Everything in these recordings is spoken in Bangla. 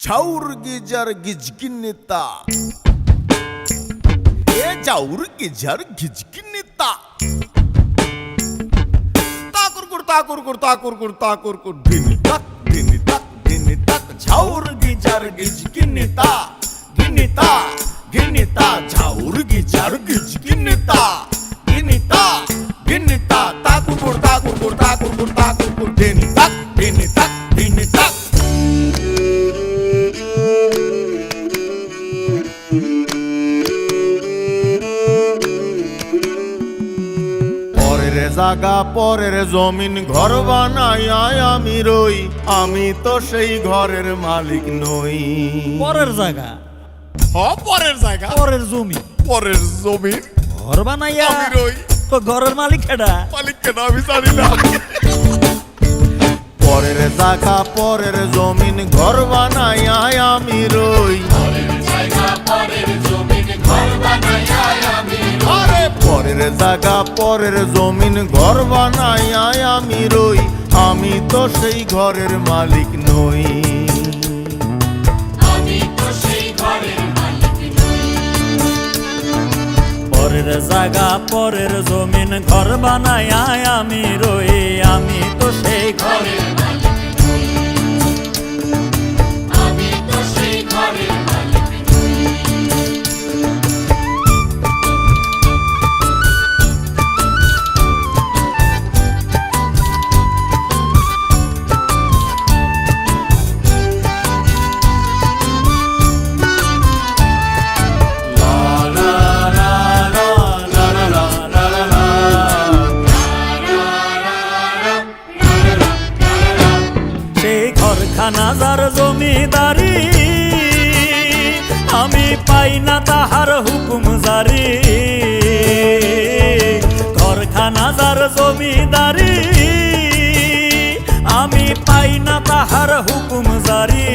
ঝাউর গিজার গিজগিন্নিতা এ ঝাউর গিজার গিজগিন্নিতা তাকুর ধিনি তাক ঝাউর গিজার গিজগিন্নিতা গিন্নিতা গিন্নিতা ঝাউর গিজার গিজগিন্নিতা গিন্নিতা গিন্নিতা তাকুর ধিনি তাক পরের জায়গা পরের জমিন ঘর বানাই আমি রই, আমি তো সেই ঘরের মালিক নই। পরের জায়গা পরের জায়গা পরের জমি পরের জমিন ঘর বানাইয়া আমি রই, তো ঘরের মালিক কেডা? মালিক কেন আমি জানি না। পরের জায়গা পরের জমিন ঘর বানাই আমি রই, আরে পরের জায়গা পরের জমিন ঘর বানাই আমি রই, আমি তো সেই ঘরের মালিক নই। পরের জায়গা পরের জমিন ঘর বানাইয়া আমি রই, আমি তো সেই ঘরের খানাজার জমিদারি, আমি পাই না তাহার হুকুম জারি। ঘরখানাজার জমিদারি, আমি পাই না তাহার হুকুম জারি।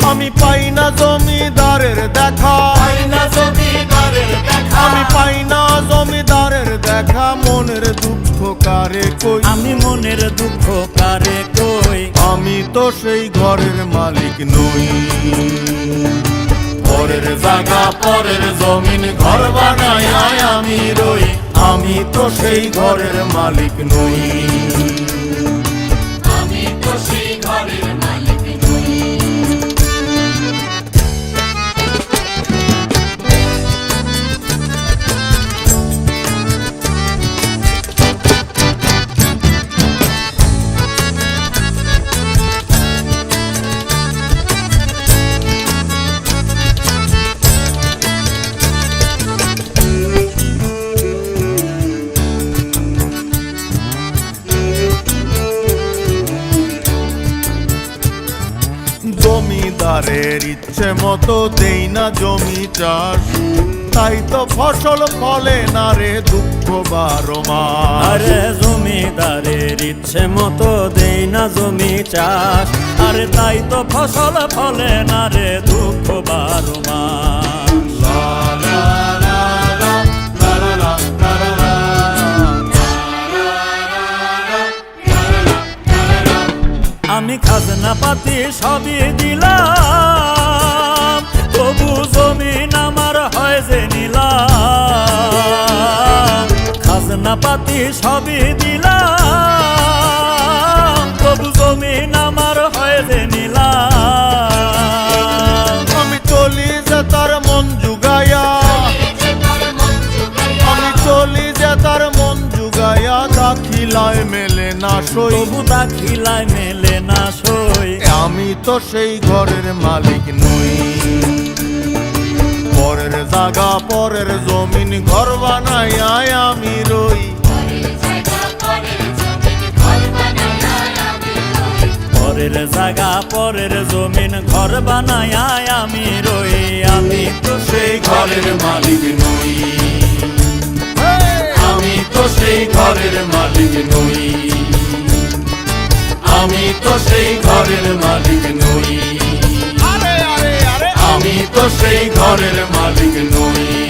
আমি পাই না জমিদারের দেখা, আমি পাই না জমিদারের দেখা, মনের দুঃখ কারে কই, আমি মনের দুঃখ কারে কই, আমি তো সেই ঘরের মালিক নই। পরের জায়গা পরের জমিন ঘর বানাই আমি রই, আমি তো সেই ঘরের মালিক নই। আমি তো সেই ঘরের মালিক নই। জমিদারের ইচ্ছে মতো দেই না জমি চাষ, তাই তো ফসল ফলে না রে দুঃখ 12 মাস। আরে জমিদারের ইচ্ছে মতো দেই না জমি চাষ, আরে তাই তো ফসল ফলে না রে দুঃখ 12 মাস। আমি খাজনা পাতি সবই দিলাম, তবু জমিন আমার হয় যে নিলাম। খাজনা পাতি সবই দিলাম, তবু জমিন আমার হয় যে নিলাম। আমি চলি যে তার মন জুগায়া, আমি চলি যে তার মন জুগায়া, দাখিলায় মেলে না সই, তবু দাখিলায় মেলে না সই, আমি তো সেই ঘরের মালিক নই। পরের জায়গা পরের জমিন ঘর বানাই আমি রই, পরের জায়গা পরের জমিন ঘর বানায় আমি রই, আমি তো সেই ঘরের মালিক নই। আমি তো সেই ঘরের মালিক নই। আমি তো সেই ঘরের মালিক নই। আমি তো সেই ঘরের মালিক নই।